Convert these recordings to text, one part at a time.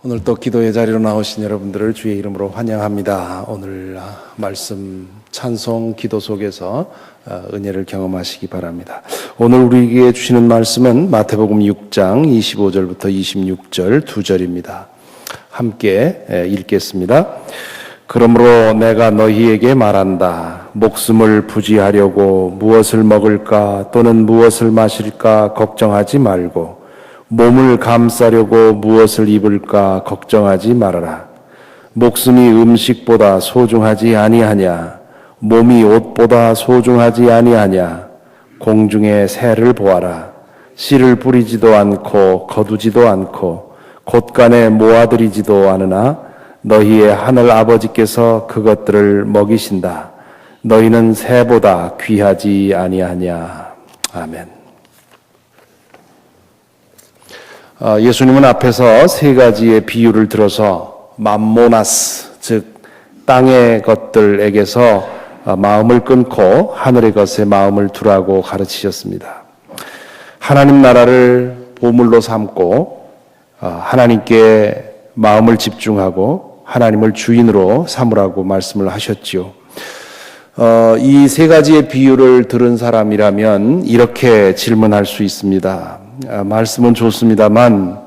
오늘 또 기도의 자리로 나오신 여러분들을 주의 이름으로 환영합니다. 오늘 말씀 찬송 기도 속에서 은혜를 경험하시기 바랍니다. 오늘 우리에게 주시는 말씀은 마태복음 6장 25절부터 26절 2절입니다. 함께 읽겠습니다. 그러므로 내가 너희에게 말한다. 목숨을 부지하려고 무엇을 먹을까 또는 무엇을 마실까 걱정하지 말고 몸을 감싸려고 무엇을 입을까 걱정하지 말아라. 목숨이 음식보다 소중하지 아니하냐? 몸이 옷보다 소중하지 아니하냐? 공중의 새를 보아라. 씨를 뿌리지도 않고 거두지도 않고 곳간에 모아들이지도 않으나 너희의 하늘 아버지께서 그것들을 먹이신다. 너희는 새보다 귀하지 아니하냐? 아멘. 예수님은 앞에서 세 가지의 비유를 들어서 맘모나스, 즉 땅의 것들에게서 마음을 끊고 하늘의 것에 마음을 두라고 가르치셨습니다. 하나님 나라를 보물로 삼고 하나님께 마음을 집중하고 하나님을 주인으로 삼으라고 말씀을 하셨지요. 이 세 가지의 비유를 들은 사람이라면 이렇게 질문할 수 있습니다. 말씀은 좋습니다만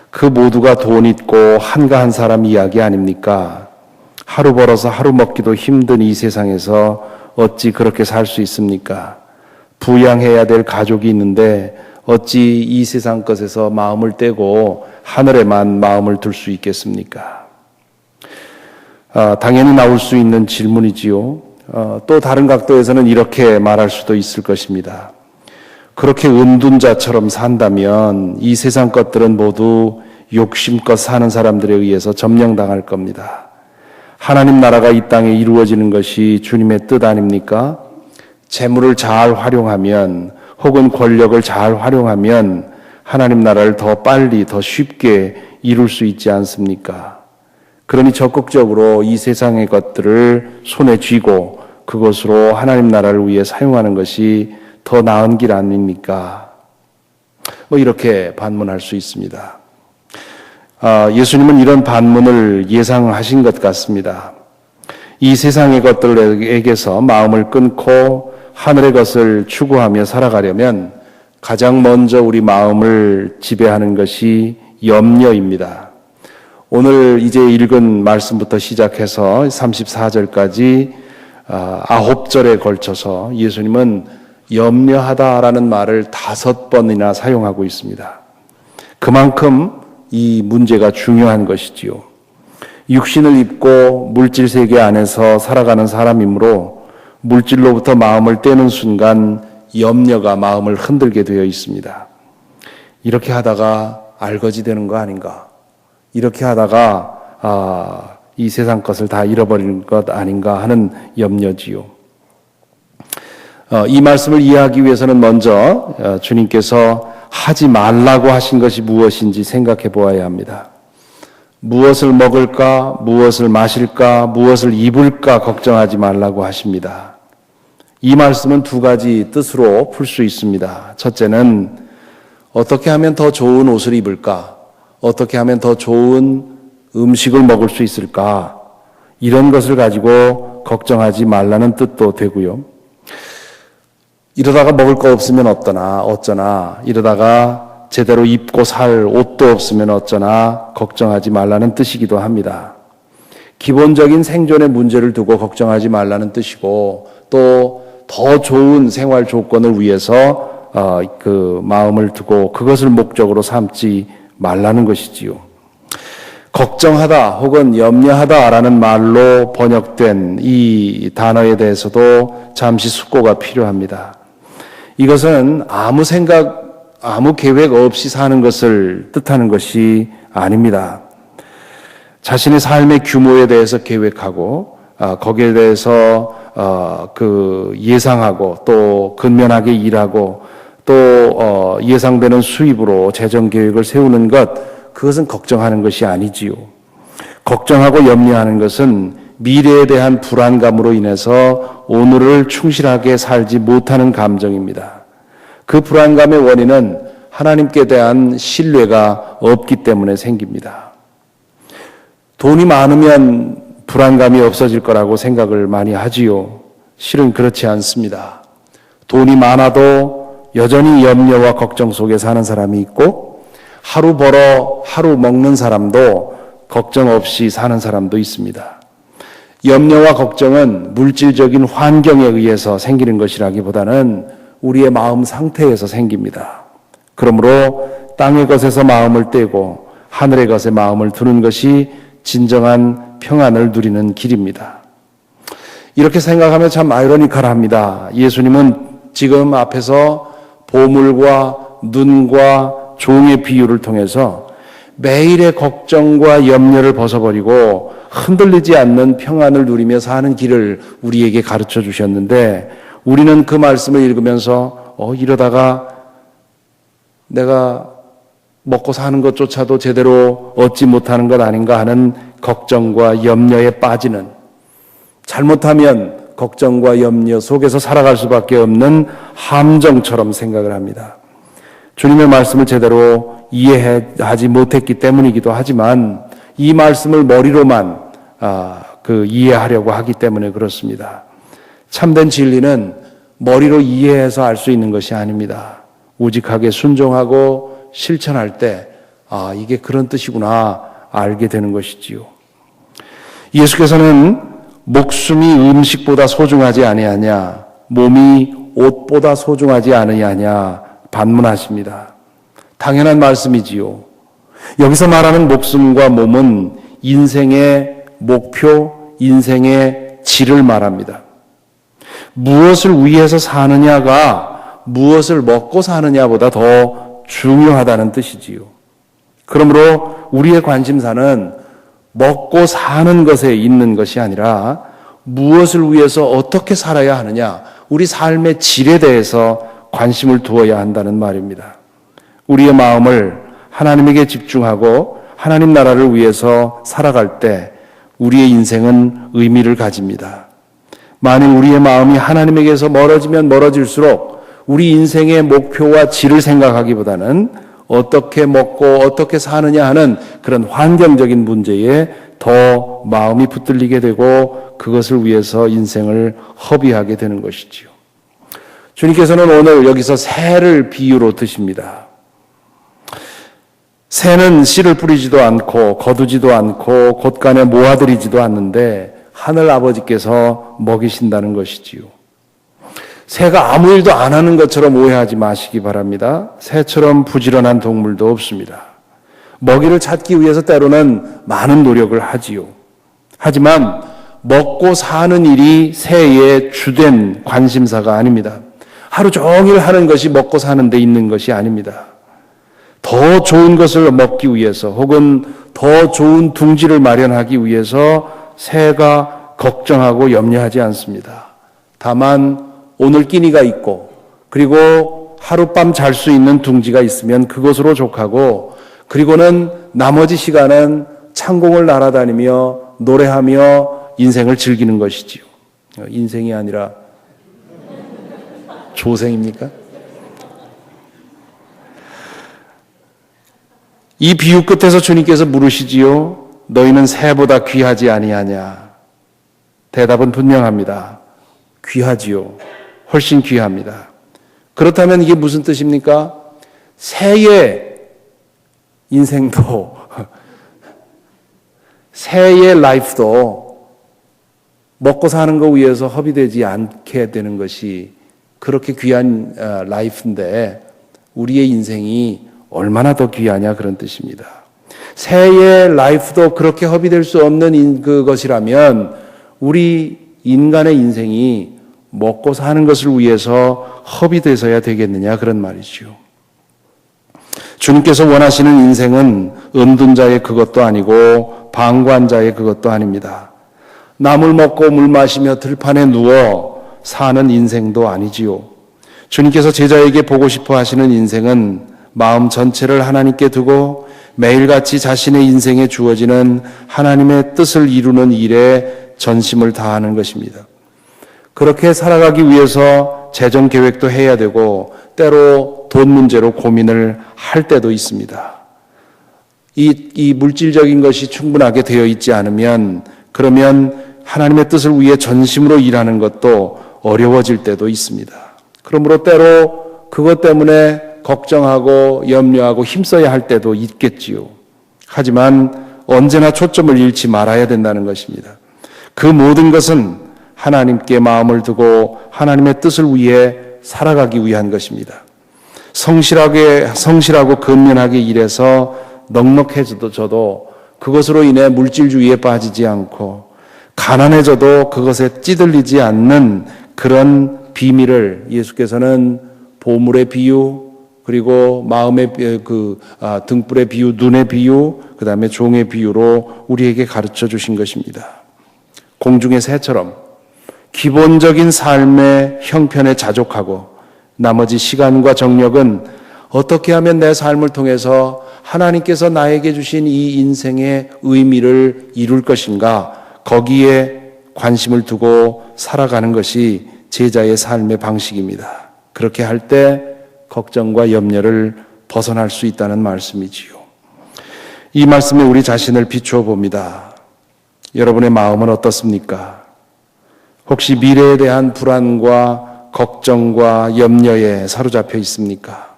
그 모두가 돈 있고 한가한 사람 이야기 아닙니까? 하루 벌어서 하루 먹기도 힘든 이 세상에서 어찌 그렇게 살 수 있습니까? 부양해야 될 가족이 있는데 어찌 이 세상 것에서 마음을 떼고 하늘에만 마음을 둘 수 있겠습니까? 당연히 나올 수 있는 질문이지요. 또 다른 각도에서는 이렇게 말할 수도 있을 것입니다. 그렇게 은둔 자처럼 산다면 이 세상 것들은 모두 욕심껏 사는 사람들에 의해서 점령당할 겁니다. 하나님 나라가 이 땅에 이루어지는 것이 주님의 뜻 아닙니까? 재물을 잘 활용하면 혹은 권력을 잘 활용하면 하나님 나라를 더 빨리 더 쉽게 이룰 수 있지 않습니까? 그러니 적극적으로 이 세상의 것들을 손에 쥐고 그것으로 하나님 나라를 위해 사용하는 것이 더 나은 길 아닙니까? 이렇게 반문할 수 있습니다. 예수님은 이런 반문을 예상하신 것 같습니다. 이 세상의 것들에게서 마음을 끊고 하늘의 것을 추구하며 살아가려면 가장 먼저 우리 마음을 지배하는 것이 염려입니다. 오늘 이제 읽은 말씀부터 시작해서 34절까지 9절에 걸쳐서 예수님은 염려하다라는 말을 5번이나 사용하고 있습니다. 그만큼 이 문제가 중요한 것이지요. 육신을 입고 물질 세계 안에서 살아가는 사람이므로 물질로부터 마음을 떼는 순간 염려가 마음을 흔들게 되어 있습니다. 이렇게 하다가 알거지 되는 거 아닌가? 이렇게 하다가 이 세상 것을 다 잃어버리는 것 아닌가 하는 염려지요. 이 말씀을 이해하기 위해서는 먼저 주님께서 하지 말라고 하신 것이 무엇인지 생각해 보아야 합니다. 무엇을 먹을까, 무엇을 마실까, 무엇을 입을까 걱정하지 말라고 하십니다. 이 말씀은 두 가지 뜻으로 풀 수 있습니다. 첫째는 어떻게 하면 더 좋은 옷을 입을까, 어떻게 하면 더 좋은 음식을 먹을 수 있을까, 이런 것을 가지고 걱정하지 말라는 뜻도 되고요. 이러다가 먹을 거 없으면 어쩌나, 이러다가 제대로 입고 살 옷도 없으면 어쩌나 걱정하지 말라는 뜻이기도 합니다. 기본적인 생존의 문제를 두고 걱정하지 말라는 뜻이고 또 더 좋은 생활 조건을 위해서 그 마음을 두고 그것을 목적으로 삼지 말라는 것이지요. 걱정하다 혹은 염려하다라는 말로 번역된 이 단어에 대해서도 잠시 숙고가 필요합니다. 이것은 아무 생각, 아무 계획 없이 사는 것을 뜻하는 것이 아닙니다. 자신의 삶의 규모에 대해서 계획하고 거기에 대해서 예상하고 또 근면하게 일하고 또 예상되는 수입으로 재정 계획을 세우는 것, 그것은 걱정하는 것이 아니지요. 걱정하고 염려하는 것은 미래에 대한 불안감으로 인해서 오늘을 충실하게 살지 못하는 감정입니다. 그 불안감의 원인은 하나님께 대한 신뢰가 없기 때문에 생깁니다. 돈이 많으면 불안감이 없어질 거라고 생각을 많이 하지요. 실은 그렇지 않습니다. 돈이 많아도 여전히 염려와 걱정 속에 사는 사람이 있고, 하루 벌어 하루 먹는 사람도 걱정 없이 사는 사람도 있습니다. 염려와 걱정은 물질적인 환경에 의해서 생기는 것이라기보다는 우리의 마음 상태에서 생깁니다. 그러므로 땅의 것에서 마음을 떼고 하늘의 것에 마음을 두는 것이 진정한 평안을 누리는 길입니다. 이렇게 생각하면 참 아이러니컬합니다. 예수님은 지금 앞에서 보물과 눈과 종의 비유를 통해서 매일의 걱정과 염려를 벗어버리고 흔들리지 않는 평안을 누리며 사는 길을 우리에게 가르쳐 주셨는데, 우리는 그 말씀을 읽으면서 이러다가 내가 먹고 사는 것조차도 제대로 얻지 못하는 것 아닌가 하는 걱정과 염려에 빠지는, 잘못하면 걱정과 염려 속에서 살아갈 수밖에 없는 함정처럼 생각을 합니다. 주님의 말씀을 제대로 이해하지 못했기 때문이기도 하지만 이 말씀을 머리로만 이해하려고 하기 때문에 그렇습니다. 참된 진리는 머리로 이해해서 알 수 있는 것이 아닙니다. 우직하게 순종하고 실천할 때 이게 그런 뜻이구나 알게 되는 것이지요. 예수께서는 목숨이 음식보다 소중하지 아니하냐, 몸이 옷보다 소중하지 않으냐냐 반문하십니다. 당연한 말씀이지요. 여기서 말하는 목숨과 몸은 인생의 목표, 인생의 질을 말합니다. 무엇을 위해서 사느냐가 무엇을 먹고 사느냐보다 더 중요하다는 뜻이지요. 그러므로 우리의 관심사는 먹고 사는 것에 있는 것이 아니라 무엇을 위해서 어떻게 살아야 하느냐, 우리 삶의 질에 대해서 관심을 두어야 한다는 말입니다. 우리의 마음을 하나님에게 집중하고 하나님 나라를 위해서 살아갈 때 우리의 인생은 의미를 가집니다. 만일 우리의 마음이 하나님에게서 멀어지면 멀어질수록 우리 인생의 목표와 질을 생각하기보다는 어떻게 먹고 어떻게 사느냐 하는 그런 환경적인 문제에 더 마음이 붙들리게 되고 그것을 위해서 인생을 허비하게 되는 것이지요. 주님께서는 오늘 여기서 새를 비유로 드십니다. 새는 씨를 뿌리지도 않고 거두지도 않고 곳간에 모아들이지도 않는데 하늘 아버지께서 먹이신다는 것이지요. 새가 아무 일도 안 하는 것처럼 오해하지 마시기 바랍니다. 새처럼 부지런한 동물도 없습니다. 먹이를 찾기 위해서 때로는 많은 노력을 하지요. 하지만 먹고 사는 일이 새의 주된 관심사가 아닙니다. 하루 종일 하는 것이 먹고 사는 데 있는 것이 아닙니다. 더 좋은 것을 먹기 위해서 혹은 더 좋은 둥지를 마련하기 위해서 새가 걱정하고 염려하지 않습니다. 다만 오늘 끼니가 있고 그리고 하룻밤 잘 수 있는 둥지가 있으면 그것으로 족하고, 그리고는 나머지 시간은 창공을 날아다니며 노래하며 인생을 즐기는 것이지요. 인생이 아니라 조생입니까? 이 비유 끝에서 주님께서 물으시지요. 너희는 새보다 귀하지 아니하냐? 대답은 분명합니다. 귀하지요. 훨씬 귀합니다. 그렇다면 이게 무슨 뜻입니까? 새의 인생도 새의 라이프도 먹고 사는 거 위해서 허비되지 않게 되는 것이 그렇게 귀한 라이프인데 우리의 인생이 얼마나 더 귀하냐 그런 뜻입니다. 새의 라이프도 그렇게 허비될 수 없는 그것이라면 우리 인간의 인생이 먹고 사는 것을 위해서 허비돼서야 되겠느냐 그런 말이죠. 주님께서 원하시는 인생은 은둔 자의 그것도 아니고 방관자의 그것도 아닙니다. 나물 먹고 물 마시며 들판에 누워 사는 인생도 아니지요. 주님께서 제자에게 보고 싶어 하시는 인생은 마음 전체를 하나님께 두고 매일같이 자신의 인생에 주어지는 하나님의 뜻을 이루는 일에 전심을 다하는 것입니다. 그렇게 살아가기 위해서 재정 계획도 해야 되고 때로 돈 문제로 고민을 할 때도 있습니다. 이 물질적인 것이 충분하게 되어 있지 않으면 그러면 하나님의 뜻을 위해 전심으로 일하는 것도 어려워질 때도 있습니다. 그러므로 때로 그것 때문에 걱정하고 염려하고 힘써야 할 때도 있겠지요. 하지만 언제나 초점을 잃지 말아야 된다는 것입니다. 그 모든 것은 하나님께 마음을 두고 하나님의 뜻을 위해 살아가기 위한 것입니다. 성실하고 근면하게 일해서 넉넉해져도 그것으로 인해 물질주의에 빠지지 않고 가난해져도 그것에 찌들리지 않는 그런 비밀을 예수께서는 보물의 비유, 그리고 마음의 등불의 비유, 눈의 비유, 그 다음에 종의 비유로 우리에게 가르쳐 주신 것입니다. 공중의 새처럼 기본적인 삶의 형편에 자족하고 나머지 시간과 정력은 어떻게 하면 내 삶을 통해서 하나님께서 나에게 주신 이 인생의 의미를 이룰 것인가, 거기에 관심을 두고 살아가는 것이 제자의 삶의 방식입니다. 그렇게 할 때 걱정과 염려를 벗어날 수 있다는 말씀이지요. 이 말씀에 우리 자신을 비추어 봅니다. 여러분의 마음은 어떻습니까? 혹시 미래에 대한 불안과 걱정과 염려에 사로잡혀 있습니까?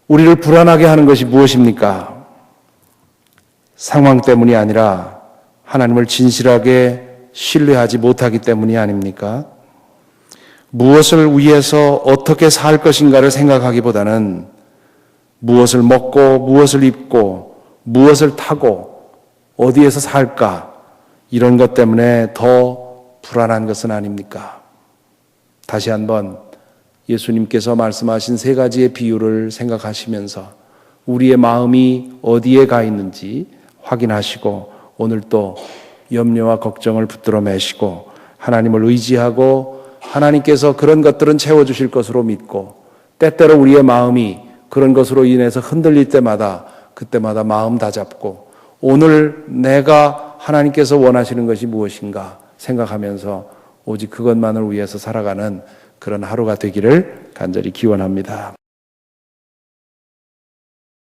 우리를 불안하게 하는 것이 무엇입니까? 상황 때문이 아니라 하나님을 진실하게 신뢰하지 못하기 때문이 아닙니까? 무엇을 위해서 어떻게 살 것인가를 생각하기보다는 무엇을 먹고 무엇을 입고 무엇을 타고 어디에서 살까, 이런 것 때문에 더 불안한 것은 아닙니까? 다시 한번 예수님께서 말씀하신 세 가지의 비유를 생각하시면서 우리의 마음이 어디에 가 있는지 확인하시고 오늘 또 염려와 걱정을 붙들어 매시고 하나님을 의지하고 하나님께서 그런 것들은 채워주실 것으로 믿고, 때때로 우리의 마음이 그런 것으로 인해서 흔들릴 때마다 그때마다 마음 다잡고 오늘 내가 하나님께서 원하시는 것이 무엇인가 생각하면서 오직 그것만을 위해서 살아가는 그런 하루가 되기를 간절히 기원합니다.